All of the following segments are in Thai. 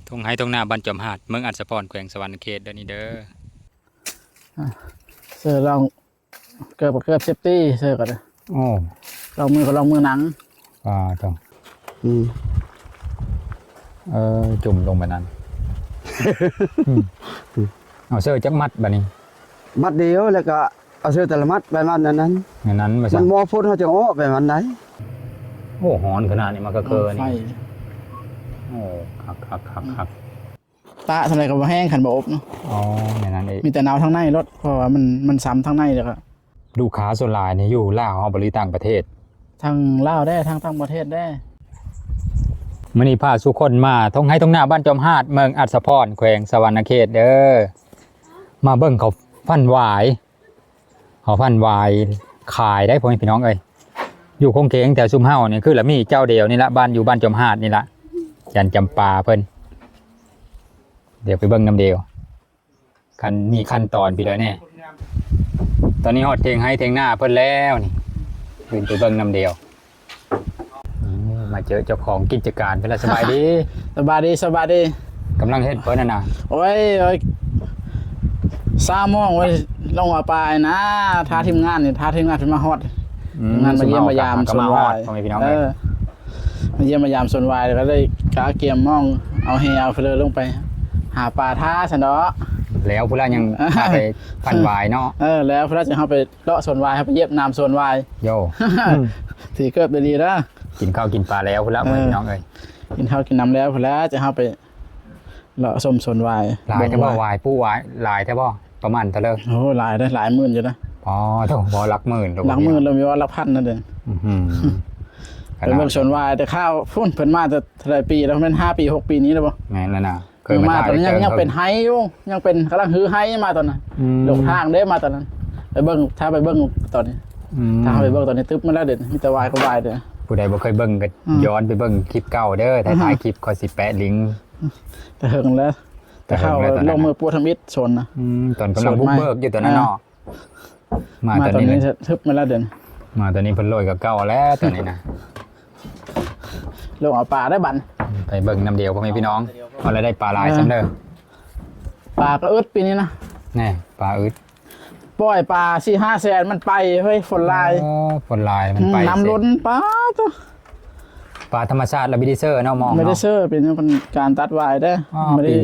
ทงให้ทงหน้าบ้านจอมหาดเมืองอัศพรแขวงสวรรณเขตเด้อนี่เด้อเสื้อลองเกือบเซฟตี้เสื้อก่อนเลยโอ้ลองมือหนังจังจุ่มลงไปนั้นเอาเสื้อจักมัดแบบนี้มัดเดียวแล้วก็เอาเสื้อแต่ละมัดไปมันนั้นมันมอพุ่นเขาจะอ้อไปมันไหนโอ้หอนขนาดนี้มันก็เกินนี่โอ้คักตาทำอะไรกับแห้งขันบอบเนาะอ๋อในนั้นเองมีแต่หนาวทั้งในรถเพราะว่ามันซ้ำทั้งในเลยครับลูกค้าส่วนหลายนี่อยู่ลาวบริต่างประเทศทางลาวได้ทางต่างประเทศได้มื้อนี้พาสุคนมาทงให้ทงหน้าบ้านจอมหาดเมืองอัศพรแขวงสวรรณเขตเด้อมาเบิ่งเขาพันหวายขายได้พ่อแม่พี่น้องเอ้ยอยู่คงเข็งแต่ซุ่มเฮานี่คือละมีเจ้าเดียวนี่ละบ้านอยู่บ้านจอมหาดนี่ละยันจำปาเพิ่นเดี๋ยวไปเบิ่งน้ำเดียวมีขั้นตอนพี่เลยแน่ตอนนี้ฮอดเทงให้เทงหน้าเพิ่นแล้วนี่ขึ้นไปเบิ่งน้ำเดียวมาเจอเจ้าของกิจการเป็นไรสบายดีสบายดีกำลังเฮ็ดเพิ่นน่ะโอ้ย3 โมงไว้ลงมาปลายนะท้าทีมงานเป็นมาฮอดงานมาเยี่ยมมายามส่วนวายมาเยี่ยมมายามส่วนวายก็เลยกาเกียมมองเอาเฮเอาเฟลลงไปหาปลาท่าฉันเนาะแล้วพุ่นละยังพาไปพันวายเนาะแล้วพุ่นละจะเข้าไปเลาะส่วนวายครับไปเย็บน้ำส่วนวายโย่ถือเกิดดีนะกินข้าวกินปลาแล้วพุ่นละเหมือนน้องเลยกินข้าวกินน้ำแล้วพุ่นละจะเข้าไปเลาะส้มส่วนวายลายแท่บ่วายผู้วายลายแท่บ่ประมาณเท่าเลิกโอ้หลายได้หลายหมื่นอยู่นะอ๋อต้องบ่หลักหมื่นเรามีว่าละพันนั่นเองเป็นเมืองส่วนวายแต่ข้าวพุ่นเพิ่นมาจะเท่าไรปีแล้วเป็น5 ปี 6 ปีนี้แล้วป่ะแม่นแล้วนะเคยมาตอนนั้นยังเป็นไฮอยู่ยังเป็นกำลังฮือไฮมาตอนนั้นหลงทางได้มาตอนนั้นไปเบิ้งถ้าไปเบิ้งตอนนี้ถ้าไปเบิ้งตอนนี้ตึ๊บมาแล้วเด็ดมีแต่วายก็วายเด้อผู้ใดบ่เคยเบิ้งก็ย้อนไปเบิ้งคลิปเก่าเด้อถ่ายคลิปก็สิแปะลิงก์แต่เฮิงแล้วแต่เข้าลงมือปูทมิตรชนนะตอนกำลังบุกเบิกอยู่ตอนนั้นเนาะมาตอนนี้ทึบมาแล้วเด่นมาตอนนี้เพิ่นโรยกับเก่าแล้วตอนนี้นะลงเอาปลาได้บันไปเบิ่งน้ำเดียวพ่อแม่พี่น้องเอาอะไรได้ปลาลายซ้ำเด้อปลาก็อึดปีนี้นะแน่ปลาอึดปล่อยปลา4-5 แสนมันไปเฮ้ยฝนลายฝนลายมันไปน้ำล้นปลาตัวปลาธรรมชาติแล้วไม่ได้เซอร์เนาะมองไม่ได้เซอร์เป็นการตัดวายได้ไม่ได้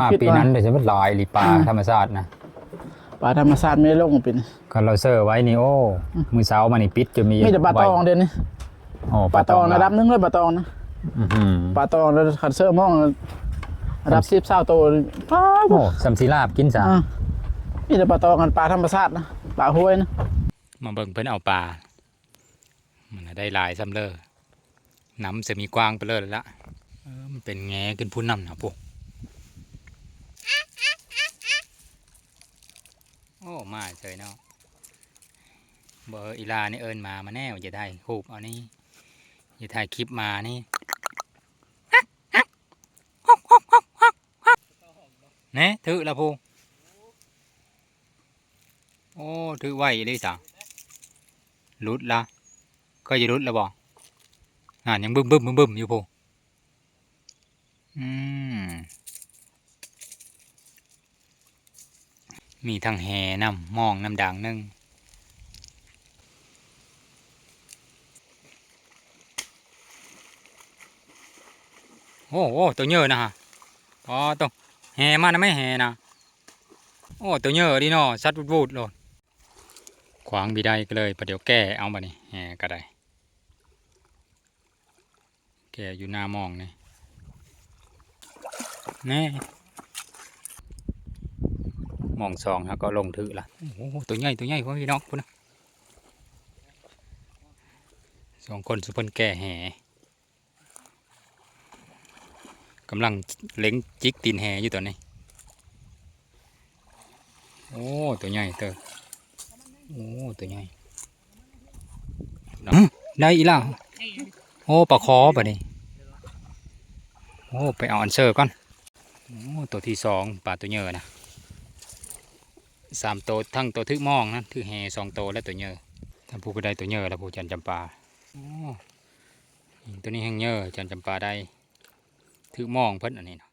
มาปีนั้นเดี๋ยวจะเป็นลายหรือปลาธรรมชาตินะปลาธรรมชาติไม่ลงเป็นก็เราเซอร์ไว้นี่โอ้มือเช้ามานี่ปิดจะมีแต่ปลาตองเด่นนี่ปลาตองระดับนึงเลยปลาตองนะปลาตองแล้วขัดเซอร์มองระดับ10-20 ตัวโอ้สัมสีลาบกินซะนี่แต่ปลาตองกันปลาธรรมชาตินะปลาห้วยนะมาเบิ่งเพิ่นเอาปลามันได้ลายซ้ำเลยน้ำจะมีกว้างไปเลยละมันเป็นแง่ขึ้นพุ่นน้ำนะพวกโอ้มาเฉยเนาะเบอร์อีลานี่เอิญมาแน่จะได้คูบเอานี่จะถ่ายคลิปมานี่เนี่ยถือละพูโอ้ถือไหวเลยจ้ะรุดละก็จะรุดละบอกยังบึ้มอยู่พูมีทั้งแห่น้ำมองน้ำด่างนึ่งโอ้ตัวเยอะนะฮะอ๋อตัวแห่มานะไม่แห่นะโอ้ตัวเยอะดิเนาะชัดวูดเลยขวางบีได้ก็เลยประเดี๋ยวแก้เอามานี่แห่ก็ได้แก่อยู่หน้ามองนี่มอง2แล้วก็ลงถือละโอ้ตัวใหญ่พ่อพี่น้องคุณนะ2 คนสุพรรณแก่แห่กำลังเล็งจิกตีนแห่อยู่ตัวนี้โอ้ตัวใหญ่เตอโอ้ตัวใหญ่ได้อีล่ะโอ้ปลาคอป่ะนี่โอ้ไปเอาอันเซอร์ก่อนโอ้ตัวที่2ปลาตัวเยอะนะ3 ตัวทั้งตัวทึกมองนะทึกแห่2 ตัวและตัวเยอะท่านผู้ก็ได้ตัวเยอะแล้วผู้จันจำปาโอ้ตัวนี้แห้งเยอะจันจำปาได้ ถือมองเพิ่นอันนี้นะ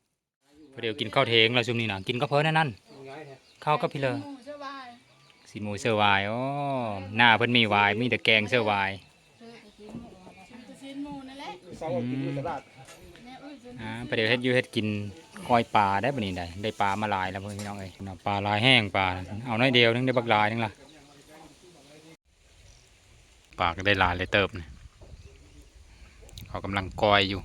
เดี๋ยวกินข้าวเทงแล้วซุมนี้นะกินก็เพิ่นนั่นข้าวกับพี่เลยสีหมูเสื้อวายอ๋อหน้าเพิ่นมีวายมีแต่แกงเสื้อวายประเดี๋ยวเฮ็ดอยู่เฮ็ดกินก้อยปลาได้บ่นี่ได้ปลามาหลายแล้วพี่น้องเอ้ยปลาลายแห้งปลาเอาน้อยเดียวนึงได้บักหลายนึงล่ะปลาก็ได้หลายเลยเติบนี่เขากำลังก้อยอยู่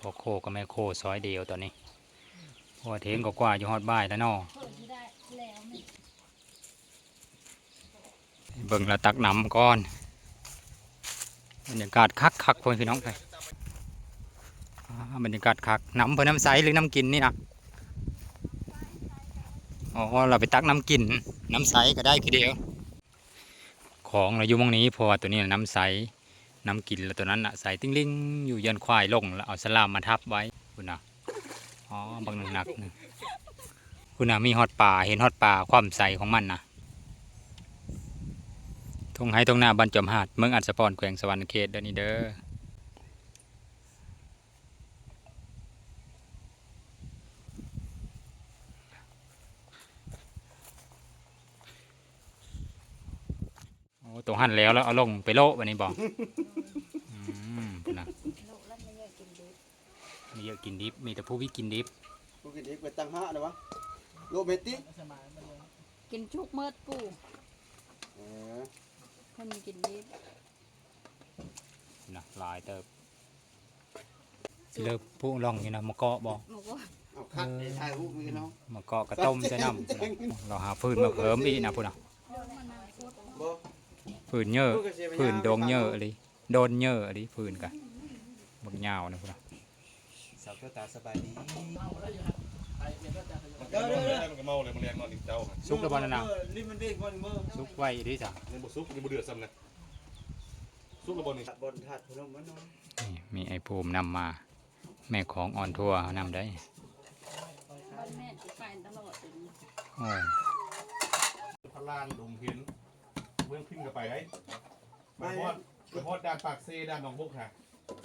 พอโคกับแม่โคซอยเดียวตอนนี้พอเทงก็กว่าอยู่ฮอดบ้านแล้วเนาะเบิ่งละตักน้ำก่อนบรรยากาศคักพ่อพี่น้องไปบรรยากาศคักน้ำเพื่อน้ำใสหรือน้ำกินนี่นะอ๋อเราไปตักน้ำกินน้ำใสก็ได้คือเดียวของเราอยู่มองนี้เพราะว่าตัวนี้น้ำใสน้ำกินแล้วตัวนั้นน่ะใส่ติ้งลิงอยู่ยันควายลงแล้วเอาสลามมาทับไว้คุณน่ะอ๋อบางหนักคุณน่ะมีฮอดป่าเห็นฮอดป่าความใสของมันนะทงให้ตรงหน้าบ้านจอมหาดเมืองอัศพรแขวงสวรรณเขตเด้อนี่เด้อโอ้ตรงหันแล้วเอาลงไปโละวันนี้บอกนะมีเยอะกินดิบมีแต่ผู้วิกินดิบ กูกินอีกไปตั้งห้าเลยวะโลเมติ กินชุกเมิดปู เออ คนกินดิบ นะลายเติบเลิกผู้ล่องอยู่นะมะเกาะบอก บอกว่า เอาคัดในถ่ายรูปมีเนาะ มะเกาะกระต้มใส่น้ำเราหาฟืนมาเพิ่มอีกนะพูดนะ บ่ ฟืนเยอะฟืนโดงเยอะอะไรโดนเยอะอะไรฟืนกันบกยาวนะพูดนะ สาวเจ้าตาสบายดี เด้อ มันก็เมาเลยมันเรียนนอนอีกเจ้า ซุกแล้วบอลนะ นี่มันเด้งก่อนมื้อ ซุกไว้ดิจ้ะ ยังบ่ซุกยังบ่เดือดซ้ำนะซุกระบนี่ บนถาดพนมมันเนาะ นี่มีไอ้ภูมินำมา แม่ของอ่อนทัวร์นำได้ บ้านแม่จะไปตลอดเลย โอ้ พลานดงเห็นเมืองพิมพ์กับไปไอ้ไปฮอดด่านปากเซด่านหนองบกค่ะ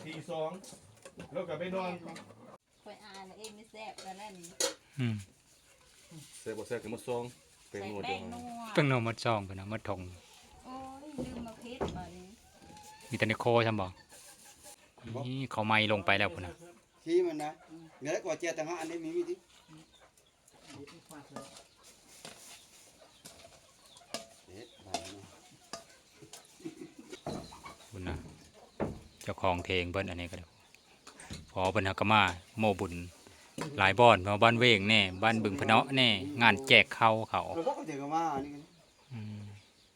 ที2แล้วก็ไปนอน คอยอ่านเองไม่แซ่บกันแล้วนี่ เซ่บ่เซ่ก็มาซองเป็น ใส่ หมด แป้ เดียว งนัว เพิ่งนมมดซองเพิ่นนะมดทง โอ้ยลืมมาเพชรมาเลย มีแต่ในโคใช่บ่นี่เขาไม้ลงไปแล้วพุ่นนะ ที่มันนะเนื้อกว่าเจียตั้งห้าอันนี้มีดิเด็ดไปเนาะ พุ่นนะเจ้าของเพลงเพิ่นอันนี้ก็ได้พอเพิ่นหากมาโมบุญหลายบ้านมาบ้านเวงแน่บ้านบึงพะเนาะแน่งานแจกข้าวเขา เราก็เดี๋ยวก็มานี่กัน อืม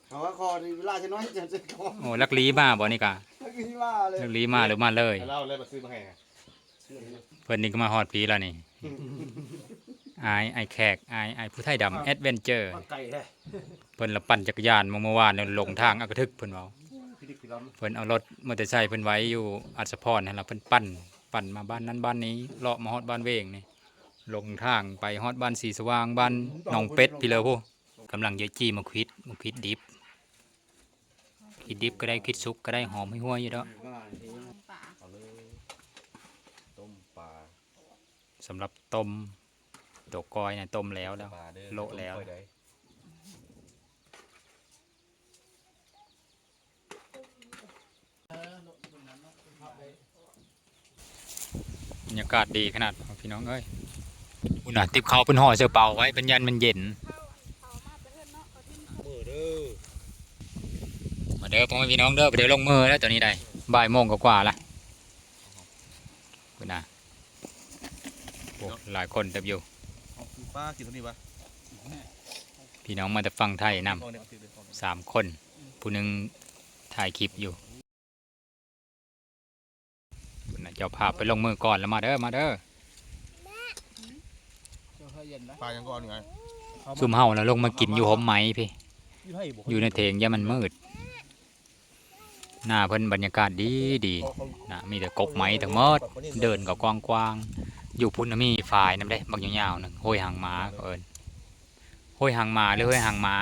เขาว่าคอนี่เวลาจะน้อยจะคอ โอ้ลักลีมาบ่นี่กะ ก็คือว่าเลย ลักลีมาหรือมาเลย เล่าแล้วมาซื้อมาให้ เพิ่นนี่ก็มาฮอดปีแล้วนี่ไอแขกไอผู้ไทยดำแอดเวนเจอร์ ไก่แท้ เพิ่นละปั่นจักรยานเมื่อวานเนี่ยลงทางอักกระทึกเพิ่นเว้า พี่ดิกพี่ล้ำ เพิ่นเอารถมอเตอร์ไซค์เพิ่นไว้อยู่อัศพรนั่นล่ะเพิ่นปั่นมาบ้านนั้นบ้านนี้เลาะมาฮอดบ้านเวงนี่ลงทางไปฮอดบ้านสีสว่างบ้านหนองเป็ดพี่เลอผู้กำลังเยอะจี้มาควิดดิบคิดดิบก็ได้คิดสุกก็ได้หอมห้วยๆอยู่ดอก ป่า เอาเลยต้มปลา สำหรับต้มตัวกอยเนี่ยต้มแล้ว ปลาเด้อ โละแล้ว ต้มไปได้ บรรยากาศดีขนาดพี่น้องเอ้ยอุณหติบเขาเป็นห่อเสือเป่าไว้เป็นยันมันเย็น มือเด้อ มาเด้อพ่อแม่พี่น้องเด้อไปเดี๋ยวลงมือแล้วตอนนี้ได้บ่ายโมงกว่าๆละคุณน่ะโอ้หลายคนเต็มอยู่ เอาคือป้ากินเท่านี้วะ พี่น้องมาแต่ฟังไทยน เอาเนี่ยเอาติดเลยเอา ำ3 คน ผู้หนึ่งถ่ายคลิปอยู่คุณน่ะเจ้าภาพไปลงมือก่อนแล้วมาเด้อ ปลายังก่อนไง ซุ่มเฮาแล้วลงมากินอยู่หอมไหมพี่อยู่ในเถงอย่ามันมืดหน้าเพิ่นบรรยากาศดีนะมีแต่กบไหมทั้งหมดเดินก็กว้างๆอยู่พุ่นน่ะมีฝ่ายนำได้บักยาวๆนึงห้อยหางหมาก็เอิ้นห้อยหางหมาหรือห้อยหางหมา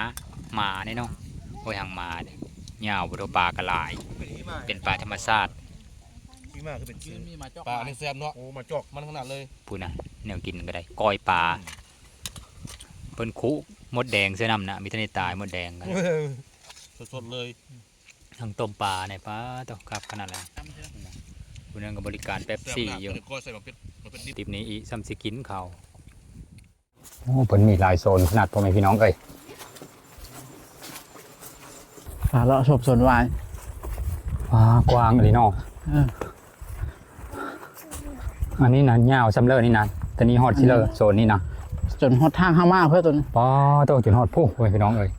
หมานี่เนาะห้อยหางหมาเนี่ยยาวบ่เท่าปลากระหลาย ไปนี่ม เป็นปลาธรรมชาติ ที่มาคือเป็นชื่อ มีมาจอก ปลาในแซมเนาะโอ้มาจอกมันขนาดเลย พูดนะแนวกินก็ได้ก้อยปลาเปิ้นคุมดแดงเสื้อน้ำนะมีทะเลตายมดแดงกัน สดๆเลย ทั้งต้มปลาในปลาต้องครับขนาดนั้นผู้นั้นก็บริการเป๊ปซี่อยู่ ก็ใส่มาเป็นดิบ ติปนี้อีซัมสิกินเขาโอ้เพิ่นมีหลายโซนขนาดพ่อแม่พี่น้องเอ้ย ปลาเลาะชบสวนวาย ว้ากว้างเลยเนาะ เออ อันนี้นะยาวซัมเลอร์นี่นะแต่นี้ฮอตชิเลอร์โซนนี้นะ จนหดทางเข้ามาเพื่อตัวนี้ ป้าต้องจนฮอดผู้พ่อแม่พี่น้องเอ้ย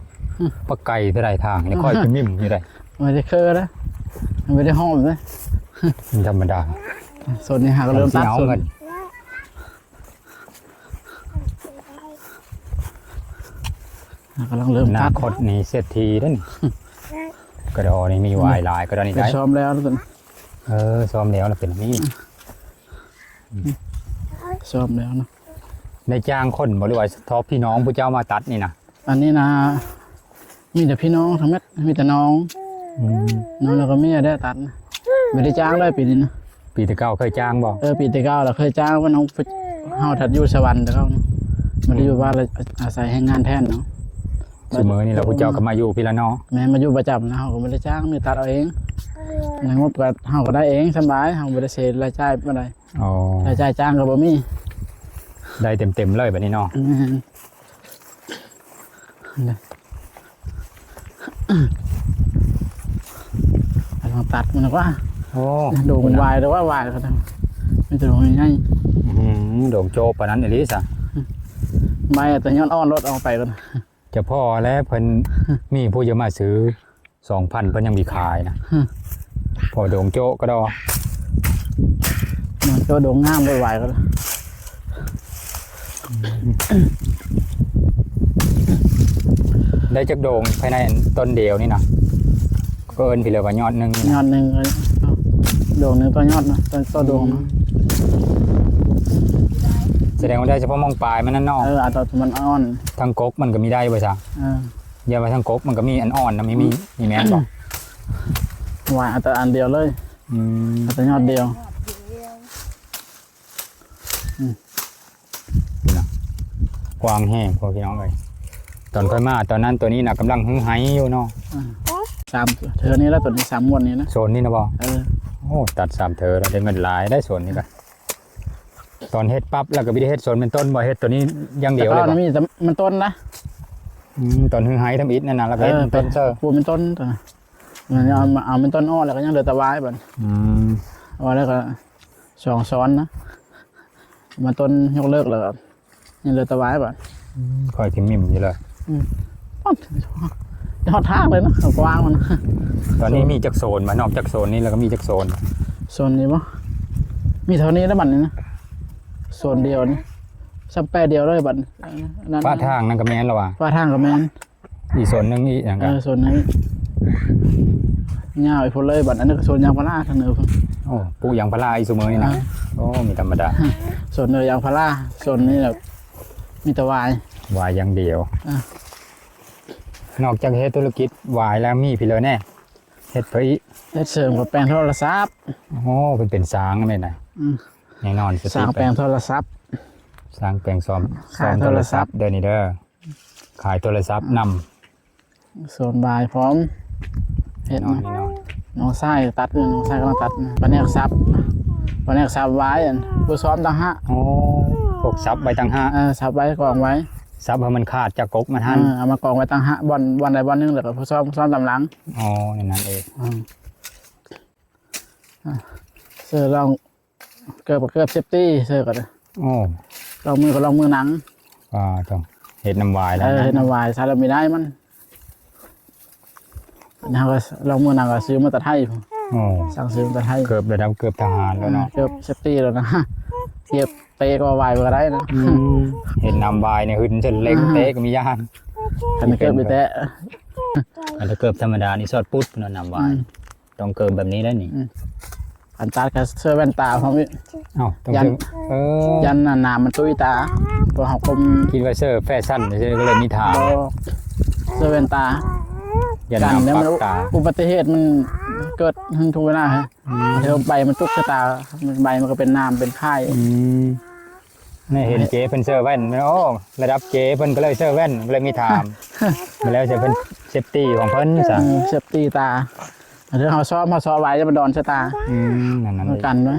ปลาไก่เท่าไรทางนี่ค่อยขึ้นมิ่มอยู่ได้ ไม่ได้เคยนะไม่ได้ห้องเลย มันธรรมดา โซนนี้หาก็เริ่มตัด เอา โซน เงิน กำลังเริ่ม นา ตัด คตนี่เศรษฐีเด้อนี่กระดอนี่มีวายลายกระดอนี่ ไป ได้ ซ้อมแล้วตัวนี้ ซ้อมแล้วแล้วเป็นนี่ ซ้อมแล้วนะ ในจ้างคนบ่หรือว่าทอพี่น้องผู้เจ้ามาตัดนี่นะ อันนี้นะมีแต่พี่น้องทั้งแม่มีแต่น้องน้องแล้วก็เมียได้ตัดนะไม่ได้จ้างเลยปีนี้นะ ปีที่เก้าเคยจ้างบ่ ปีที่9เราเคยจ้างว่าน้องเฮาถัดอยู่สวรรค์แต่เขาไม่ได้อยู่บ้านเราอาศัยให้งานแทนเนาะ เสมอนี่เราผู้เจ้าก็มาอยู่พี่ละเนาะ แม่มาอยู่ประจำนะเฮาก็ไม่ได้จ้างมีตัดเอาเองในงบก็เฮาก็ได้เองสบายเฮาบ่ได้เสียรายจ่ายบ่ได้ อ๋อ รายจ่ายจ้างก็บ่มี ได้เต็มๆเลยแบบนี้เนาะ ลองตัดมันว่า โอ้ โด่งวายหรือว่าวายก็ได้ไม่จะโด่งง่าย โด่งโจปานนั้นอลิสอะ ๆใบแต่ย้อนอ้อนรถออกไปกัน จะพ่อแล้วเพิ่นมีผู้จะมาซื้อ 2,000เพิ่นยังมีขายนะพอโด่งโจก็ดอ มันก็โด่งงามวายก็ได้ ได้จักโด่งภายในต้นเดียวนี่นะก็เอิ้นพี่เลยว่ายอดหนึงนี่ ย นะ อดหนึ่งโด่งหนึ่งตัวยอดนะตัวโด่งนะ แสดงว่าได้เฉพาะมองปลายมันนั่นเนาะ อาจจะมันอ่อน ทางกกมันก็มีได้บ่ซะอย่าว่าทางกกมันก็มีอันอ่อนนะมีแม่นบ่ วายอาจจะอันเดียวเลยอาจจะยอดเดียว กว้างแห้งพวกพี่น้องเอ้ยตอนค่อยมาตอนนั้นตัวนี้น่ะกำลังหึงไหอยู่เนาะ 3เธอนี้แล้วตัวนี้3มวนนี้นะ โซนนี้นะบ่ เออ โอ้ตัด3เธอแล้วได้เงินหลายได้โซนนี้ก็ตอนเฮ็ดปั๊บแล้วก็บ่ได้เฮ็ดโซนเป็นต้นบ่เฮ็ดตัวนี้อย่างเดียวเลย แต่ บ่ ก็มีแต่มันต้นนะ ตอนหึงไหทำอิฐนั่นน่ะแล้วก็เฮ็ดเป็นต้นเซอร์ ปลูกเป็นต้นตัวมันเอาเป็นต้นอ้อแล้วก็ยังเหลือแต่วายบัด อ๋อแล้วก็2 ซ้อนนะมาต้นยกเลิกแล้วก็ยังเหลือแตะไว้บ่ คอยทิมมิ่มอยู่เลย ยอดทางเลยนะกว้างมัน ตอนนี้มีจักโซนมานอกจากโซนนี้แล้วก็มีจักโซน โซนนี้บ่มีเท่านี้แล้วบัดนี้นะโซนเดียวนี่ซับแปรเดียวเลยบัดนั้น ฝ้าทางนั่นก็แม่นแล้วว่ะ ฟ้าทางก็แม่น อีกโซนหนึงอีกอย่างกัน โซนนี้ยาวอีกพุ่นเลยบัดอันนี้ก็โซนยางพาราทางเหนือพุ่น โอ้ปลูกยางพาราอีสุมือนี่นะโอ้มีธรรมดา โซนเหนือยางพาราโซนนี้แบบมีแต่วาย วายอย่างเดียว นอกจากเฮ็ดธุรกิจวายแล้วมีพี่เลยแน่เฮ็ดเพื่ออี เฮ็ดเสริมกับแปลงโทรศัพท์ โอ้เป็นสางเลยนะแน่นอนส สร้างแปลงโทรศัพท์ สร้างแปลงซ้อม ขายโทรศัพท์ เด้อนี่เด้อขายโทรศัพท์นำ โซนบายพร้อมเฮ็ด นอน นะ นี่นอน น้องไส้ตัดอยู่น้องไส้กำลังตัดปลาแนกซับปลาแนกซับไว้อันผู้ซ้อมตั้งห้า โอ้พวกซับใบตังห้า ซับไว้กองไว้ ซับให้มันขาดจากกกมันหั่น เอามากองไว้ตั้งห้าบอลใดบอลหนึงแล้วก็ผู้ซ้อมตำหลัง อ๋อนั่นเอง เสื้อลองเกือบเซฟตี้เสื้อก่อน โอ้ ลองมือก็ลองมือหนัง ต้องเห็ดน้ำวายแล้วนะ เห็นเอาไว้ซาลามีได้มันแล้วก็ลองมือหนังก็ซื้อมาตัดให้ โอ้ สั่งซื้อมาตัดให้ เกือบระดับเกือบทหารแล้วเนาะ เกือบเซฟตี้แล้วนะเก็บเตะก็ไว้ก็ได้นะ เห็นน้ำวายเนี่ยหึนเส้นเล็กเตะก็มีย่าน อันนี้เกือบไปแตะ อันถ้าเกือบธรรมดานี่สอดปุ๊บเนาะน้ำวายต้องเกือบแบบนี้ได้นี่ อันตัดกับเสื้อแว่นตาพร้อม เอ้าต้อง ยัน ซื้อ ยันหนามันตุ้ยตาพอเขาคม คิดว่าเสื้อแฟชั่นใช่ก็เลยมีทาง เสื้อแว่นตา ยัน กัน น้ำ แล้ว ปั มัน กตา อุบัติเหตุมัน เกิดทุกเวลาฮะเดี๋ยวใบมันตุกชะตาใบมันก็เป็นน้ำเป็นไข่ นี่เห็นเจ๊เพิ่นเซอร์แว่นโอ้ระดับเจ๊เพิ่นก็เลยเซอร์แว่นเลยมีถามมาแล้วจะเพิ่นเซฟตี้ของเพิ่นซะ เซฟตี้ตาเดี๋ยวเขาซ้อมไว้จะมาดอนชะตา นั่น เหมือนกันไหม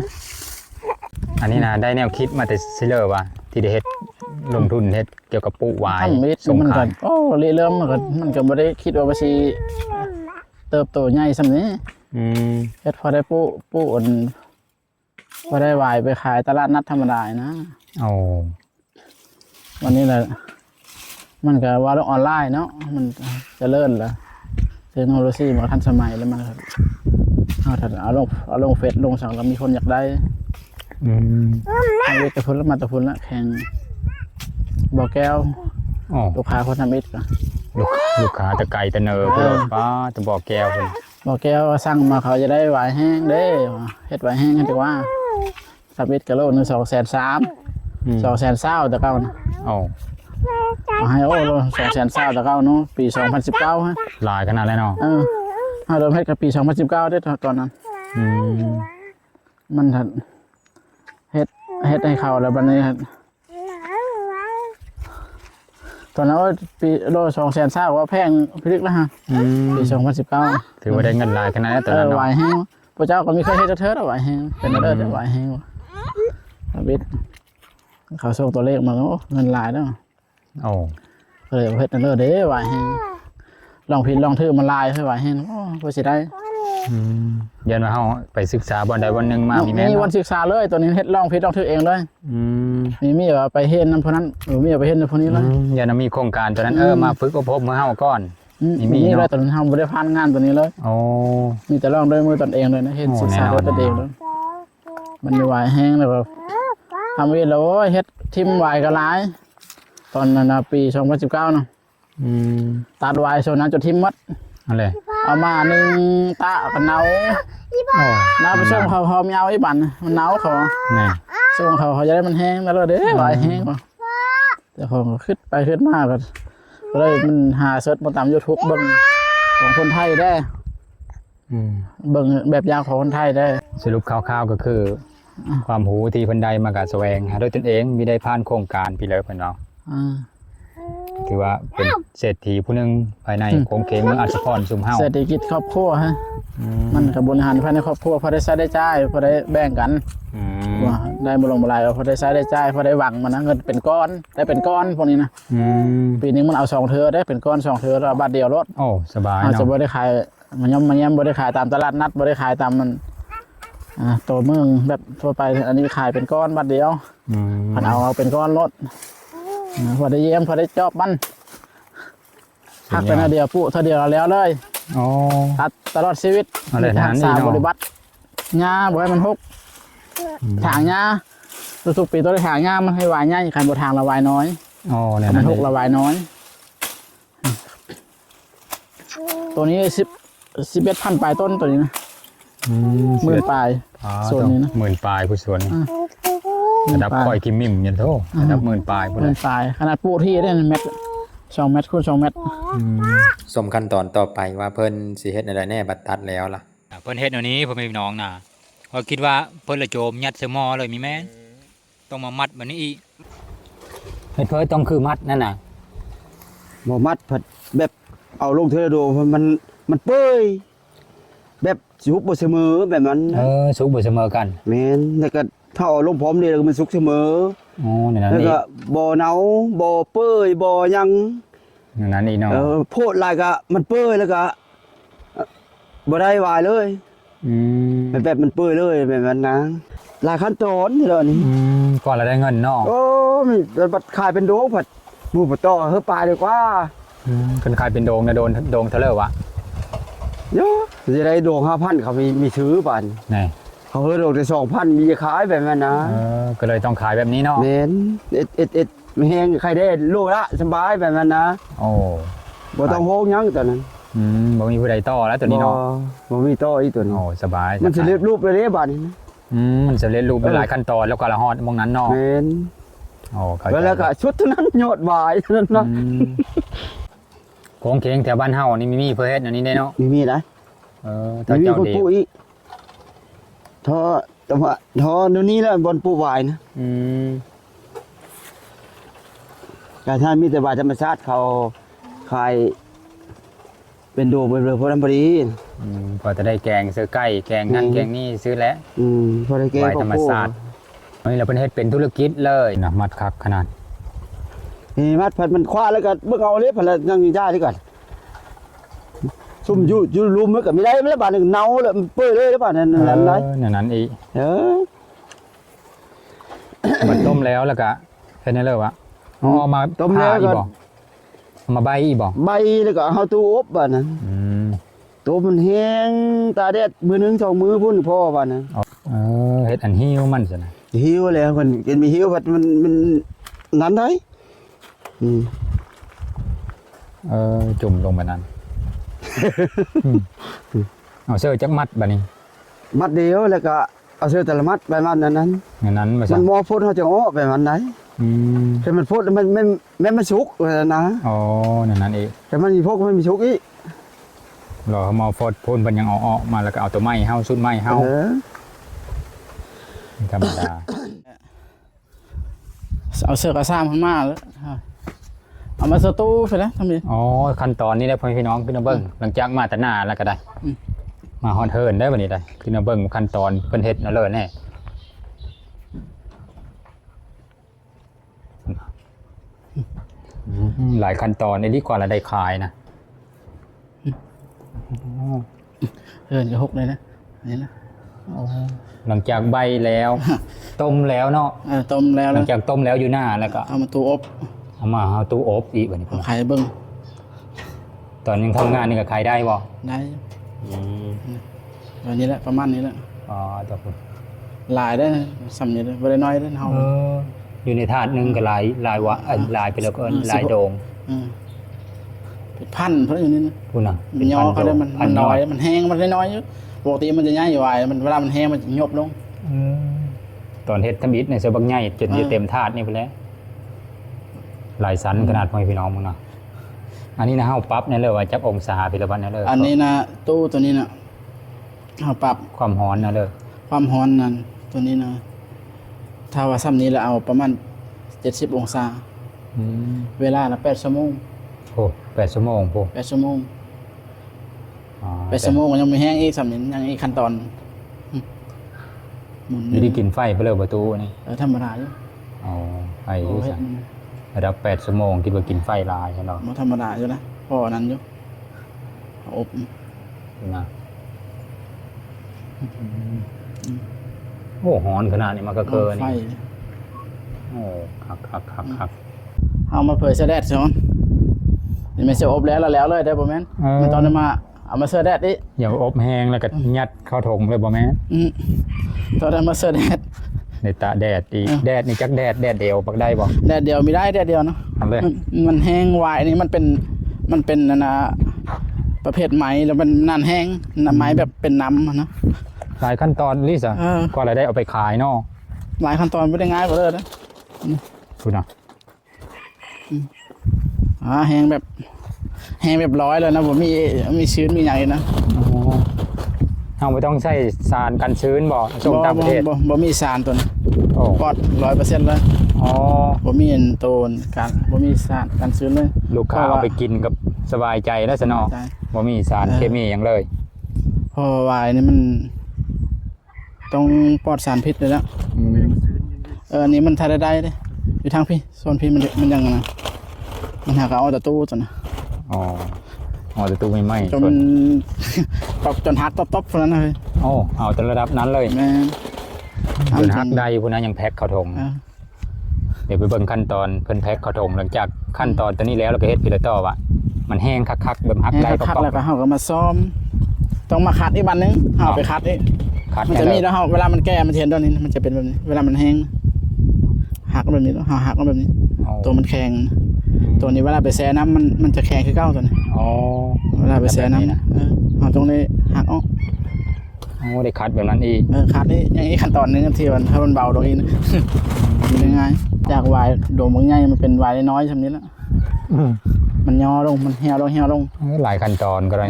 อันนี้นะได้แนวคิดมาแต่ซิเลอร์ว่าที่ได้เฮ็ดลงทุนเฮ็ดเกี่ยวกับปลูกหวาย ทำมิด ส่ง มัน ขา ก็ ย โอ้เริ่มมันก็ไม่ได้คิดว่าภาษีเติบโตใหญ่สำนี้ เฮ็ดพอได้ปูอันพอได้วายไปขายตลาดนัดธรรมดานะ โอ้ วันนี้แหละมันก็ว่าออนไลน์เนาะมันเจะเลิ่นละเทคโนโลยีมันทันสมัยแล้วมันก็เอาลงเฟซลงสั่งแล้วมีคนอยากได้เอาเวทตะพุนแล้วมาตะพุนละแข่งบ่อแก้ว โอ้ ลูกค้าคนทำอิฐก็ ลูกค้าตะไก่ตะเนอเพิ่นป้าตะบอกแก้วเพิ่น บ่อแก้วสั่งมาเขาจะได้หวายแห้งเด้เฮ็ดหวายแห้งกันดีกว่าทำอิฐกะโลนึง230,000 220,000แต่เก่านะ โอ้ เอาให้โอ้โล220,000แต่เก่าเนาะปี2019ฮะ หลายขนาดแล้วเนาะ ถ้าเริ่มเฮ็ดกับปี2019ได้ตอนนั้นมันถัดเฮ็ดให้เขาแล้วบัดนี้ตอนนั้นว่าปีโล220,000ว่าแพงพลิกแล้วฮะปี2019ถือว่าได้เงินหลายขนาดนั้นตอนนั้น หวา เนาะ ยแห้งพระเจ้าก็มีเคยเฮ็ดเธอหวายแห้งเป็นเด้อหวายแห้งบิดเขาส่งตัวเลขมาโอ้เงินหลายแล้ว โอ้ เลยเฮ็ดเด้อเด้หวายแห้งลองผิดลองถือมันลายให้หวายแห้งโอ้บ่สิได้ ยันว่าเฮาไปศึกษาบ่อนใดวันหนึงมามีแม่น มีวัน เนาะ ศึกษาเลยตัวนี้เฮ็ดลองผิดลองถือเองเลยมีว่าไปเฮ็ดนำพวกนั้นมีว่าไปเฮ็ดนำพวกนี้เลย ยันว่ามีโครงการตัวนั้นมาฝึกอบรมมื้อเฮาก่อน มีเลยตอนนั้นทำบ่ได้ผ่านงานตัวนี้เลย โอ้ มีแต่ลองด้วยมือตนเองเลยนะเฮ็ดศึกษาด้วยตนเองเลยมันมีหวายแห้งแล้วแบบทำวิแล้วเฮ็ดทิมหวายก็หลายตอนนั้นปี2019เนาะตัดหวายโซนนั้นจนทิมหมด อะไร เอามา1ตะกันเนา โอ้ น้าไปส่งเขาพอมีเอาไอ้บั่นมันเนาเขา นี่ ส่งเขาจะได้มันแห้งแล้วเด้หวายแห้งว่ะแต่เขาขึ้นไปขึ้นมาก็เลยมันหาเสิร์ชมาตาม YouTube เบิ่งของคนไทยได้เบิ่งแบบอย่างของคนไทยได้ สรุปคร่าวๆก็คือ ความรู้ที่เพิ่นได้มาก็แสวงหาด้วยตนเองมีได้ผ่านโครงการพี่เลิฟเพิ่นเนาะถือว่าเป็นเศรษฐีผู้หนึงภายในโครงเคงเมืองอัศพรซุมเฮา เศรษฐกิจครอบครัวฮะมันกับบริหารภายในครอบครัวพอได้ใช้ได้จ่ายพอได้แบ่งกันว่าได้บ่ลงบ่หลายพอได้ใช้ได้จ่ายพอได้หวังมันนะเงินเป็นก้อนได้เป็นก้อนพวกนี้นะปีนึงมันเอา2เทื่อได้เป็นก้อน2เทื่อแล้วบาทเดียวรถ โอ้สบาย อาจ เนาะ จะบ่ได้ขายมันย่อมบ่ได้ขายตามตลาดนัดบ่ได้ขายตามมันตัวเมืองแบบทั่วไปอันนี้ขายเป็นก้อนบาทเดียวมันเอาเป็นก้อนรถพอได้เยี่ยมพอได้จอบมันหักไปนาเดียวปุ๊เท่าเดียวแล้วเลย โอ้ ตัดตลอดชีวิต อะไรนะ ทางสาบริบัติหญ้าบ่ให้มันหกถางหญ้าทุกๆปีต้องได้ถางหญ้ามันให้วายหญ้าอย่างการบ่ทางละวายน้อย โอ้เนี่ย มัน นะ หกละวายน้อย ตัวนี้11,000ปลายต้นตัวนี้นะ10,000ปลาย ส่วนนี้นะ 10,000ปลายผู้ส่วนนี้ระดับคอยกิมมิมยันโทระดับ10,000ปลายพุ่น 10,000ปลายขนาดปูที่ได้เม็ด2 เมตรคูณ2 เมตร สมขั้นตอนต่อไปว่าเพิ่นสิเฮ็ดอะไรแน่บัดตัดแล้วล่ะ เพิ่นเฮ็ดแนวนี้พ่อแม่พี่น้องน่ะก็คิดว่าเพิ่นละโจมยัดใส่หม้อเลยมีแม่นต้องมามัดแบบนี้อีกเฮ็ดเพิ่นต้องคือมัดนั่นน่ะ บ่มัดผัดแบบเอาลงเทอโดมันเปื่อยแบบสุกบ่เสมอแบบนั้น สุกบ่เสมอกัน แม่นแล้วก็ถ้าเอาลงพร้อมนี่แล้วก็มันสุกเสมอ อ๋อในนั้น แล้ว นี่ ก็บ่เหนาบ่เปื่อยบ่หยัง ในนั้นนี่เนาะ โพดหลายก็มันเปื่อยแล้วก็บ่ได้วายเลยแบบมันเปื่อยเลยแบบนั้นนะหลายขั้นตอนนี่แหละนี่ ก่อนเราได้เงินเนาะ โอ้ยบัดขายเป็นโดงผัดหมู่บ่ต่อเฮอปลาดีกว่า เพิ่นขายเป็นโดงนะโดงเท่าไหร่วะ เดี๋ยวจะได้โดง 5,000เขามีซื้อปัน นี่ เขาเฮอโดงได้ 2,000มีขายแบบนั้นนะ ก็เลยต้องขายแบบนี้เนาะ แม่นเอ็ดไม่แฮงใครได้โลละสบายแบบนั้นนะ โอ้ บ่ต้องโฮงหยังตอนนั้น บ่มีผู้ใดต่อแล้วตัวนี้เนาะ บ่มีต่ออีตัวนี้ โอ้สบาย มันสิเรียบรูปเลยเด้บัดนี้นะ มันสำเร็จรูปเป็นหลายขั้นตอนแล้วก็ละฮอดมองนั้นเนาะ แม่น โอ้เข้าใจ แล้วก็ชุดเท่านั้นยอดวายเท่านั้นนะ โค้งเคงแถวบ้านเฮานี่มีเพิ่นเฮ็ดอันนี้ได้เนาะ มีนะ ถ้า มี เจ้า คน เดี ป ย ลู ว กอีกท่อแต่ว่าท่อเดี๋ยวนี้แหละบอนปลูกหวายนะ อืม การท่านมีแต่ว่าธรรมชาติเขาขายเป็นโดมเป็นเรือพอดำพอดี พอจะได้แกงซื้อไก่แกงนั่นแกงนี่ซื้อแล้ว พอได้แก้ ไว้ธรรมชาตินี่เราเป็นเฮ็ดเป็นธุรกิจเลยนะมัดคักขนาด นี่มัดผัดมันคว้าแล้วก็เบิ่งเอาเลยผัดแล้วยังอยู่ได้ดีก่อนซุ่มอยู่ลุมแล้วก็ไม่ได้แล้วบาดนึงเน่าแล้วมันเปื่อยเลยแล้วบาดนั้นนั่นไร นั้นอีก เออ มันต้มแล้วก็เฮ็ดได้เลยวะเอามา ต้มแล้วก็ ผ่าอีบ่เอามาใบอีบ่ ใบแล้วก็เอาตู้อบบาดนั้น ตัวมันแห้งตาแดดมือหนึงสองมือพุ่นพ่อบาดนั้น เฮ็ดอันหิวมันซะนะ หิวแล้วคนกินมีหิวผัดมันนั้นได้ จุ่มลงไปนั้นเอาเสื้อจักมัดบัดนี้ มัดเดียวแล้วก็เอาเสื้อแต่ละมัดไปมัดนั้น งั้นนั้นมา มั ซะ นมอพุ่นเขาจะอ้อไปมันได้ แต่มันพุ่นมันสุกนะ อ๋อนั้นอีก แต่มันมีพวกมันมีสุกอีก รอเขามาฟดพ่นเพิ่นยังเอาออกมาแล้วก็เอาตัวไม้เฮาสุดไม้เฮาธรรมดา เอาเสื้อกระซ้ำขึ้นมาแล้วเอามาสตูไปแล้วทำไม อ๋อขั้นตอนนี้ได้พ่อพี่น้องขึ้นมาเบิ่งหลังจากมาแต่หน้าแล้วก็ได้ มาฮอดเฮิร์นได้บัดนี้ได้ขึ้นมาเบิ่งขั้นตอนเพิ่นเฮ็ดนั่นเลยแน่หลายขั้นตอนในดีกว่าละได้ขายนะ จะหกเลยนะนี่นะ หลังจากใบแล้ว ต้มแล้วเนาะ ต้มแล้ว หลังจากต้มแล้วอยู่หน้าแล้วก็ เอามาตู้อบ เอามาเอาตู้อบอีกบัดนี้ เอาไข่เบิ้ง ตอนยังทำงานนี่ก็ขายได้บ่ ได้แบบนี้แหละประมาณนี้แหละ อ๋อตัวคุณ ลายได้สำเนียงบริน้อยได้เฮา อยู่ในถาดหนึงก็หลายวะหลายไปแล้วก็ลายโดง เป็นพันเพราะอย่างนี้นะ คุณน่ะ มันย่อเขาได้มัน พัน น้ น้ อ อย ย มันแห้งมันน้อยอยู่ปกติมันจะย่ายอยู่ไว้มันเวลามันแห้งมันจะยบลง ตอนเฮ็ดทำอิฐในเสือบักใหญ่จนอยู่เต็มถาดนี่ไปแล้วหลายสันขนาดพ่อพี่น้องมึงเนาะอันนี้นะเฮาปรั๊บเนี่ยเลยว่าจักองศาไปละวันนั่นเลย อันนี้นะตู้ตัวนี้นะเอาปรับ ความร้อนนะเลย ความร้อนนั่นตัวนี้นะถ้าว่าซ้ำนี้เราเอาประมาณ70องศาเวลาละ8ชั่วโมง โอ้8 ชั่วโมงพวก 8ชั่วโมง8ชั่วโมงยังไม่แห้งอีกซ้ำนี้ยังอีกขั้นตอนหมุน นี่ได้กินไฟไปเลยประตูนี่ ธรรมดาอยู่ อ๋อไฟ โอ้เฮ็ด ระดับ8 ชั่วโมงคิดว่ากินไฟลายใช่เนาะ บ่ธรรมดาอยู่นะพอนั้นอยู่อบ นะโอ้ฮ้อนขนาดนี้มันก็เกิน ไฟ นี่โอ้คัก เอามาเผยเสื้อแดดซ้อนนี่ไม่ใช่อบแล้วเลยได้บ่แม่นมันตอนนั้นมาเอามาเสื้อแดดดิ อย่าอบแห้งแล้วก็ยัดเข้าถุงเลยบ่แม่น ตอนนั้นมาเสื้อแดด ในตาแดดอีกแดดนี่จักแดดเดียวปักได้บ่ แดดเดียวไม่ได้แดดเดียวเนาะ ทำเลย มันแห้งวายนี่มันเป็นนั่นนะประเภทไหมแล้วมันนานแห้งน้ำไหมแบบเป็นน้ำอะนะ หลายขั้นตอนลิซ่ะก็อะไรได้เอาไปขายเนาะ หลายขั้นตอนไม่ได้ง่ายกว่าเลยนะ คุณน่ะ แห้งแบบร้อยเลยนะผมมีชื้นมีอย่างนะ เอาไม่ต้องใช้สารกันชื้นบ่ส่งต่างประเทศ บ่มีสารตัวนี้ โอ้ ปลอด100%เลย อ๋อ บ่มีตัวการบ่มีสารกันชื้นเลย ลูกค้าเอาไปกินกับสบายใจแล้วซะเนาะ ใช่ บ่มีสารเคมีหยังเลย เพราะว่าวายนี่มันต้องปลอดสารพิษเลยแล้วอันนี้มันทาได้เด้อยู่ทางพี่โซนพี่มันยังนะมันหากเอาแต่ตู้ตัวนะ อ๋อแต่ตู้ไม่ไหม้ จนมัน ตบจนหักตบๆเท่านั้นเลย โอ้เอาแต่ระดับนั้นเลย แม่ จนหักได้พุ่นนั้นยังแพ็คเข้าถุงเดี๋ยวไปเบิ่งขั้นตอนเพิ่นแพ็คเข้าถุงหลังจากขั้นตอนตัวนี้แล้วเราก็เฮ็ดพิลต่อว่ามันแห้งคักๆแบบหัก แห้ ได้ ง ก็ คัก ป๊อก แล้วก็เฮาก็มาซ้อมต้องมาคัดอีกบันนึงเฮาไปคัดอีก คัด มันจะมีแล้วเฮาเวลามันแก่มันเทียนด้านนี้มันจะเป็นแบบนี้เวลามันแห้งหักแบบนี้แล้วเฮาหักแบบนี้ ตัวมันแข็งตัวนี้เวลาไปแช่น้ำมันจะแข็งคือเก้าตัวนี้ อ๋อ เวลาไปแช่น้ำเอาตรงนี้หักออก โอ้ได้คัดแบบนั้นอีก คัดนี่อย่างนี้ขั้นตอนนึงที่มันถ้ามันเบาตรงนี้นะ มันง่ายจากวายโดมง่ายมันเป็นวายน้อยๆชำนี้แล้วมันย่อลงมันเหี่ยวลง หลายขั้นตอนก็ได้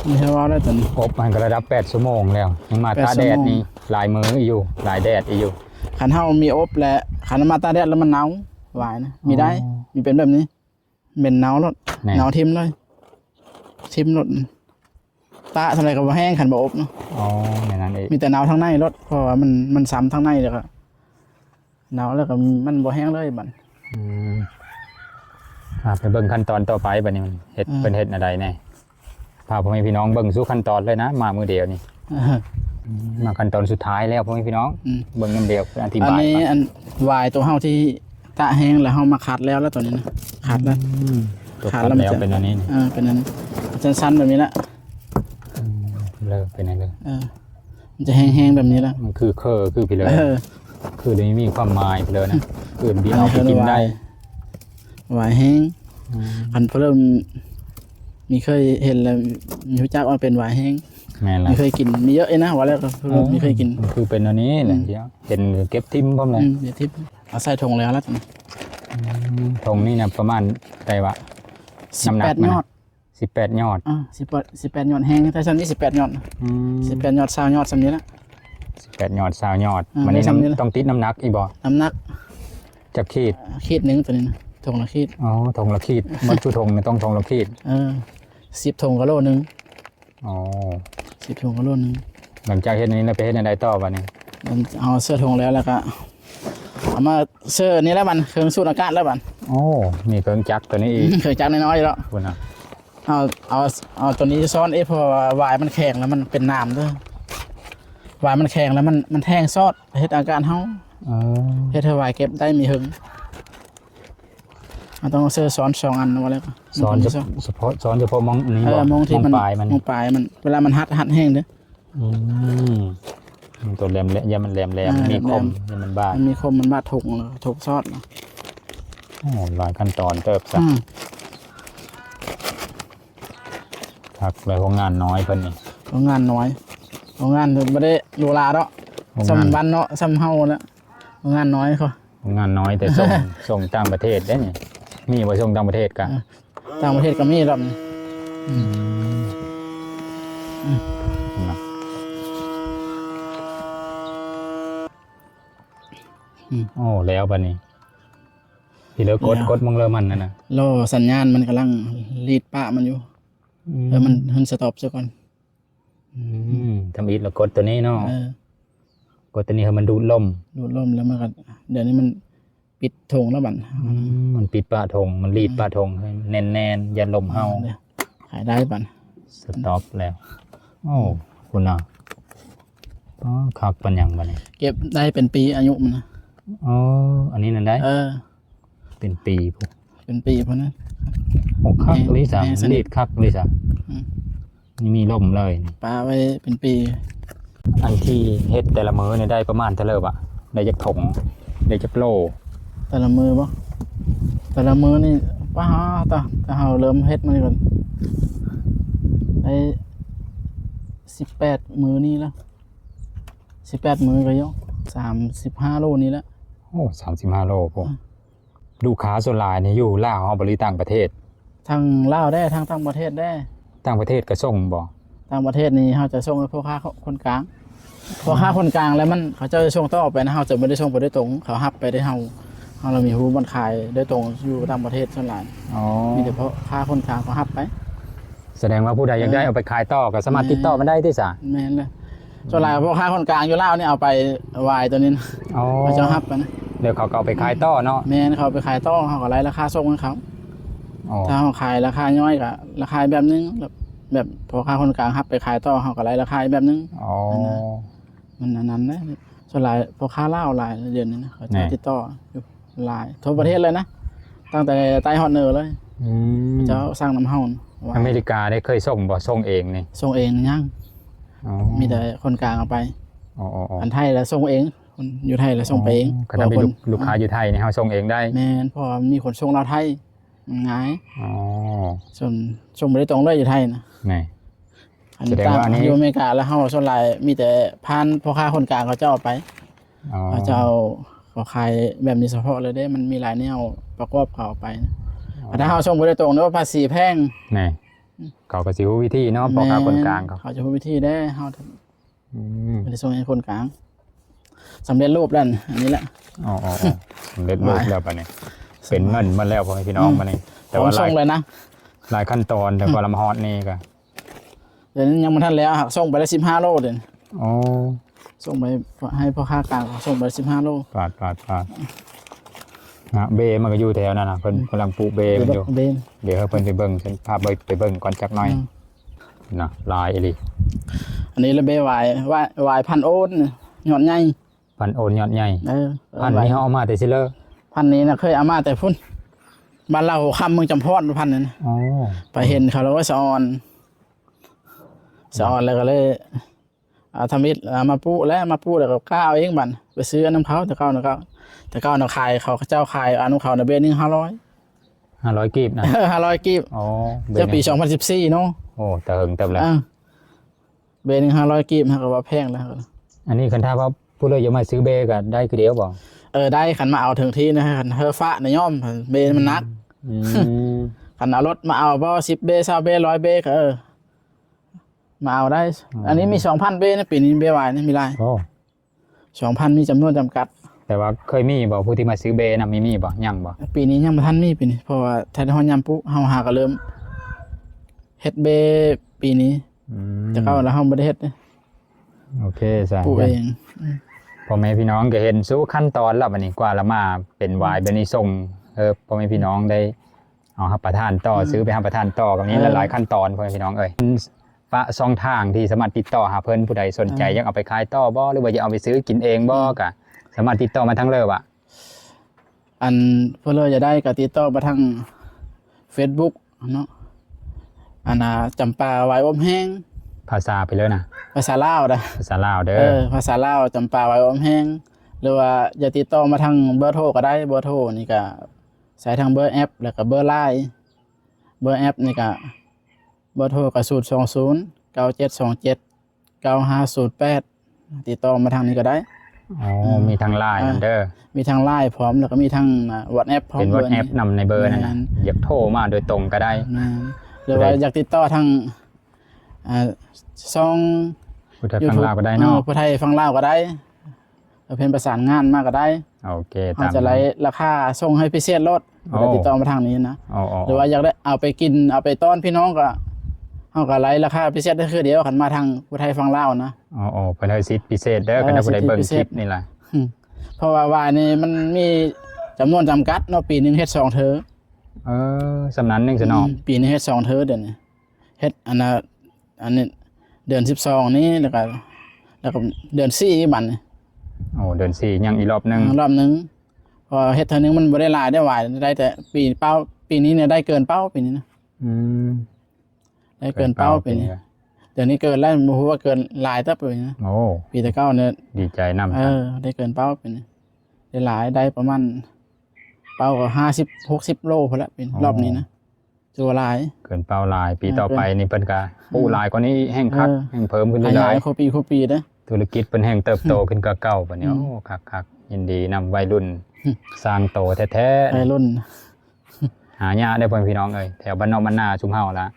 มีให้ว่าได้ตอนนี้ อบมันก็ระดับ8ชั่วโมงแล้วยังมาตา 8ชั่ แด วโมง ดนี่หลายมื้ออยู่หลายแดดอีกอยู่ ขันเฮามีอบและขันมาตาแดดแล้วมันหนาวหวายนะมีได้ อ๋อ มีเป็นแบบนี้เป็นหนาวรถ แน่ หนาวทิมเลยทิมรถตาทำอะไรกับแห้งขันบ่อบเนาะ อ๋อในนั้นเอง มีแต่หนาวทั้งในรถเพราะว่ามันซ้ำทั้งในเลยครับหนาวแล้วก็มันบ่แห้งเลยบัด อืมไปเบิ่งขั้นตอนต่อไปบัดนี้มันเฮ็ด อืม เป็นเฮ็ดอะไรแน่พาพ่อแม่พี่น้องเบิ่งสู่ขั้นตอนเลยนะมามื้อเดียวนี่มาขั้นตอนสุดท้ายแล้วพ่อแม่พี่น้อง อืม เบิ่งน้ำเดียวอธิ อัน บาย นี้ ก่อน อันวายตัวเฮาที่ตะแห้งแล้วเฮามาคัดแล้วตัวนี้นะคัดแล้ว ตัว ขา คั ด ด แล้วมัน แล้ว จะ เป็นอันนี้นี่ เป็นนั้นสั้นๆแบบนี้ละ เลิกเป็นอันเลย มันจะแห้งๆแบบนี้ละ มันคือคือพี่เลย คือเดี๋ยวนี้มีความหมายไปเลยนะคือบี อัน เอา นี้ ไปกินได้ วายแห้งอันเพิ่มมีเคยเห็นแล้วมีรู้จักว่าเป็นวายแห้ง แม่นละ มีเคยกินมีเยอะเลยนะว่าแล้วก็เพิ่มมีเคยกิน มันคือเป็นอันนี้แหละเดี๋ยวเห็นเก็บทิมพร้อมเลย เดี๋ยวทิพย์เอาใส่ถุงแล้วแล้ว ทงนี่นะประมาณได้วะ 18 ยอด 18ยอด 18 ยอดแห้งแต่ชั้นนี้18 ยอด18 ยอด20 ยอดสำนี้ละ 18ยอด20ยอด มันนี่ ได้ซ้ำนี่ละ ต้องติดน้ำหนักอีกบ่ น้ำหนัก จักขีด ขีดหนึ่งตัวนี้นะถุงละขีด อ๋อทงละขีดมันคือทงเนี่ยต้องทงละขีด 10 ถุงก็โลนึง อ๋อ 10 ถุงก็โลนึง หลังจากเฮ็ดอันนี้แล้วไปเฮ็ดอันใดต่อบัดนี้ เอาเสื้อถุงแล้วก็เอามาเสื้อนี้แล้วมันเครื่องสูดอากาศแล้วมัน โอ้มีเครื่องจักรตัวนี้อีก เคยจักน้อยๆแล้ว คุณนะ เอาตัวนี้ซ้อนเพราะว่าวายมันแข็งแล้วมันเป็นน้ำด้วยวายมันแข็งแล้วมันแทงซอดเฮ็ดอาการเฮา อ๋อ เฮ็ดให้วายเก็บได้มีหึงต้องเอาเสื้อซ้อน2 อันว่าแล้วก็ สอนเฉพาะสอนเฉพาะมองนี้บ่ มองที่มัน ปลายมัน มองปลายมันเวลามันหัดแห้งเด้อ อืมมันตัวแหลมๆอย่ามันแหลม อ่า ๆมีคม แหลม อย่ามันบาด มันมีคมมันบาดถกซอด โอ้หลายขั้นตอนเติบซะทักเลยของงานน้อยเพิ่นนี่ โรงงานน้อยโรงงานบ่ได้หรูหราดอก โรง ซ้ำ งาน บ้านเนาะซ้ำเฮาแล้วโรงงานน้อยเขา ของงานน้อยแต่ส่ง ส่งต่างประเทศได้นี่มีบ่ส่งต่างประเทศกะ ต่างประเทศก็มีรอบนี้ นะโอ้แล้วบัดนี้พี่เลิกกดมึงเริ่มมันนั่นน่ะ รอสัญญาณมันกำลังรีดปะมันอยู่มันสต็อปซะก่อน ทำอีทแล้วกดตัวนี้เนาะกดตัวนี้ให้มันดูดลม ดูดลมแล้วมันก็เดี๋ยวนี้มันปิดธงแล้วบัด มันปิดปลาทงมันรีดปลาทงให้แน่นๆอย่าลมเฮา ดี๋ยวขายได้บัด สต็อปแล้ว โอ้คุณน่ะอ๋อคักปันหยังบัดนี้ เก็บได้เป็นปีอายุมันนะ อ๋ออันนี้นั่นได้ เป็นปีพวก เป็นปีเพราะนั้น โอ้คักลิซ่า แม่สนิท รีดคักลิซ่า อืม นี่มีลมเลย ปลาไว้เป็นปี อันที่เฮ็ดแต่ละมื้อนี่ได้ประมาณเท่าไหร่บะได้จักถงได้จักโล แต่ละมือบ่แต่ละมือนี่ป้าแต่เฮาเริ่มเฮ็ดมันก่อนได้18 มือนี่แล้ว18 มือก็ยก35 โลนี่แล้ว โอ้35 โลพวกลูกค้าส่วนหลายนี่อยู่ลาวเฮาบ่หรือต่างประเทศ ทางลาวได้ทางต่างประเทศได้ ต่างประเทศก็ส่งบ่ ต่างประเทศนี่เขาจะส่งให้พ่อค้าคนกลางพ่อค้าคนกลางแล้วมันเขาจะส่งต่อไปนะเขาจะไม่ได้ส่งไปโดยตรงเขาฮับไปได้เฮาเรามีฮู้บันขายโดยตรงอยู่ต่างประเทศส่วนหลาย อ๋อ มีแต่พ่อค้าคนกลางเขาฮับไป แสดงว่าผู้ใดอยากได้เอาไปขายต่อก็สามารถติดต่อมาได้ที่ซะ แม่นเลยส่วนหลายพ่อค้าคนกลางอยู่ลาวนี่เอาไปวายตัวนี้นะ อ๋อ เขาจะฮับไปนะ เดี๋ยวเขาก็เอาไปขายต่อเนาะ แม่นเขาไปขายต่อเขาก็ไล่ราคาส่งให้เขา อ๋อ ถ้าเขาขายราคาย่อยก็ราคาแบบนึงแบบพ่อค้าคนกลางฮับไปขายต่อเขาก็ไล่ราคาแบบนึง อ๋อ มันอันนั้นนะส่วนหลายพอค้าเหล้าหลายเดือนนี้นะเขาจะติดต่ออยู่หลายทั่วประเทศเลยนะตั้งแต่ใต้ฮอตเนอร์เลย อืม จะสร้างน้ำเฮาน่ะไว้ อเมริกาได้เคยส่งบ่ส่งเองนี่ ส่งเองยัง อ๋อ มีแต่คนกลางเอาไป อ๋ออ๋ออ๋อ อันไทยแล้วส่งเองคนอยู่ไทยแล้วส่งไปเอง ก็ถ้าเป็นลูกค้าอยู่ไทยนี่เฮาส่งเองได้ แม่นเพอมีคนส่งเราไทยง่าย อ๋อ ส่วนส่งไปได้ตรงเลยอยู่ไทยนะ นี่ อัน แสดงว่าอันนี้ อยู่อเมริกาแล้วเฮาส่วนหลายมีแต่ผ่านพ่อค้าคนกลางเขาจะเอาไป อ๋อ เขาจะเอาเขาขายแบบนี้เฉพาะเลยได้มันมีหลายแนวประกอบเขาเอาไปนะแต่ถ้าเฮาส่งไปได้ตรงเนาะภาษีแพง นี่ เขาก็สิรู้วิธีเนาะพ่อค้าคนกลางเขา เขาจะพูดวิธีได้เฮา อืม ไม่ได้ส่งให้คนกลางสำเร็จรูปแล้วนี่อันนี้แหละ อ๋อสำเร็จรูปแล้วปะเนี่ยเป็นเงินมาแล้วพ่อแม่พี่น้องมานี่แต่ พร้อ ว่าม ห ส่ ลาย งเลยนะ หลายขั้นตอนแต่กว่าลำฮอดนี่ก็ เดี๋ยวนี้ยังไม่ทันแล้วหักส่งไปได้15 โลเด่น อ๋อ ส่งไปให้พ่อค้ากลางเขาส่งไป15 โล ปาดนะเบมันก็อยู่แถวนั้นนะเพิ่นกำลังปลูกเบมันอยู่ เบน เดี๋ยวให้เพิ่นไปเบิ่งฉันพาไปเบิ่งก่อนจักหน่อยนะลายอีหลี อันนี้ระเบวายพันโอนหย่อนใหญ่ พันโอนยอดใหญ่ พัน วาย นี้เฮาเอามาแต่ซิเลอร์ พันนี้นะเคยเอามาแต่พุ่นบ้านเราหัวค่ำเมืองจำพอดพันนั้นนะ อ๋อ ไปเห็นเขาแล้วว่าสะออนแล้วก็เลยเอาทำมิตรเอามาปูแล้วแล้วก็ข้าวเองบันไปซื้อน้ำเขาแต่เก้าเราขายเขาเจ้าขายอันของเขาในเบนนึง500กีบนะ 500กีบ อ๋อ เจ้าปี2014เนาะ โอ้แต่เหิงเต็มแล้ว เบนนึง500กีบฮะก็ว่าแพงแล้ว อันนี้คันถ้าว่าผู้เลยจะมาซื้อเบก็ได้คือเดียวบ่ ได้ขันมาเอาถึงที่นะขันเฮอฟ้าในย่อมเบนมันนัก อืม ขันเอารถมาเอาบ่10 เบ20 เบ100 เบก็มาเอาได้ อันนี้มี 2,000 เบนะปีนี้เบวายนี่มีไร โอ้ 2,000 มีจำนวนจำกัด แต่ว่าเคยมีบ่ผู้ที่มาซื้อเบนะมีบ่ยังบ่ ปีนี้ยังบ่ทันมีปีนี้เพราะว่าแทนฮอนยามปุ๊เฮาหาก็เริ่มเฮ็ดเบปีนี้ อืม แต่เก่าแล้วเฮาบ่ได้เฮ็ดเด้ โอเคซะ ปลูกเอง พ่อแม่พี่น้องก็เห็นสู้ขั้นตอนแล้วบัดนี้กว่าละมาเป็นวายแบบนี้ส่งพ่อแม่พี่น้องได้เอารับประทานต่อซื้อไปรับประทานต่อกับนี้หลายๆขั้นตอนพ่อแม่พี่น้องปะช่องทางที่สามารถติดต่อหาเพิ่นผู้ใดสนใจอยากเอาไปขายต่อบ่หรือว่าจะเอาไปซื้อกินเองบ่ก็สามารถติดต่อมาทางเลยว่ะ อันเพิ่นเลยจะได้ก็ติดต่อมาทาง Facebook เนาะอันน่ะจำปาไว้อมแห้ง ภาษาไปเลยนะ ภาษาลาวนะ ภาษาลาวเด้อ ภาษาลาวจำปาไว้อมแห้งหรือว่าจะติดต่อมาทางเบอร์โทรก็ได้เบอร์โทรนี่ก็ใช้ทางเบอร์แอปแล้วก็เบอร์ LINE เบอร์แอปนี่ก็เบอร์โทรก็020 9727 9508ติดต่อมาทางนี้ก็ได้ อ๋อมีทาง LINE นั่นเด้อ มีทาง LINE พร้อมแล้วก็มีทาง WhatsApp พร้อม เป็น WhatsApp นำในเบอร์นั่นน่ะอยากโทรมาโดยตรงก็ได้ หรือว่าอยากติดต่อทางช่อง ผู้ไทยฟังลาวก็ได้เนาะ ผู้ไทยฟังลาวก็ได้เพิ่นประสานงานมาก็ได้ โอเค เขา ตาม จะไล่ราคาส่งให้พิเศษลด อ๋อ ก็ติดต่อมาทางนี้นะ อ๋อ หรือว่าอยากได้เอาไปกินเอาไปต้อนพี่น้องก็เฮาก็ไล่ราคาพิเศษได้คือเดียวคันมาทางผู้ไทยฟังลาวนะ อ๋อเพิ่นให้สิทธิ์พิเศษเด้อคันผู้ใดเบิ่งคลิปนี่ล่ะ เพราะว่าวายนี่มันมีจำนวนจำกัดเนาะปีหนึงเฮ็ด2เทอ สำนั้นหนึงซะเนาะ ปีนี้เฮ็ด2เทอเดือนนี้เฮ็ดอันนี้เดือน12นี้แล้วก็เดือน4อีกบัดนี้ โอ้เดือน4ยังอีกรอบหนึง รอบนึงพอเฮ็ดเทอนึงมันบ่ได้หลายได้หวายได้แต่ปีนี้เนี่ยได้เกินเป้าปีนี้นะ อืม ได้เกินเป้าปีนี้เดี๋ยวนี้เกินแล้วบ่ฮู้ว่าเกินหลายตับเลยนะ โอ้ ปีแต่เก้าเนี่ย ดีใจนำ ได้เกินเป้าปีนี้ได้หลายได้ประมาณเป้าก็50-60 โลพุ่นละปีรอบนี้นะตัวหลาย เกินเป้าหลายปีต่อไปนี่เพิ่นก็ปูหลายกว่านี้แห่งคักแห่งเพิ่มขึ้น ข เรื่ ยา อย ยคู่ปีเด้อ ๆธุรกิจเพิ่นแห่งเติบโตขึ้นกว่าเก่าบัดนี้โอ้คักๆยินดีนำวัยรุ่นสร้างโตแท้ๆ วัยรุ่น หายากได้พ่อพี่น้องเอ้ยแถวบ้านนอกบ้านนาชุมเฮาละ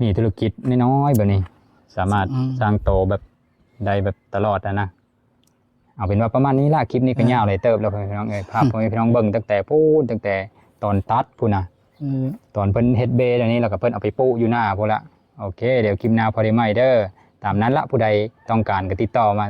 มีธุรกิจน้อยๆแบบนี้ สามารถสร้างโตแบบได้แบบตลอดนะเอาเป็นว่าประมาณนี้ล่ะคลิปนี้ก็ยาวเลยเติบแล้วพ่อพี่น้องเอ้ยภาพพ่อพี่น้องเบิ่งตั้งแต่ตอนตัดพูนน่ะตอนเพิ่นเฮ็ดเบอันนี้แล้วก็เพิ่นเอาไปปูอยู่หน้าพุ่นละโอเคเดี๋ยวคลิปหน้าพอได้ใหม่เด้อตามนั้นละผู้ใดต้องการก็ติดต่อมา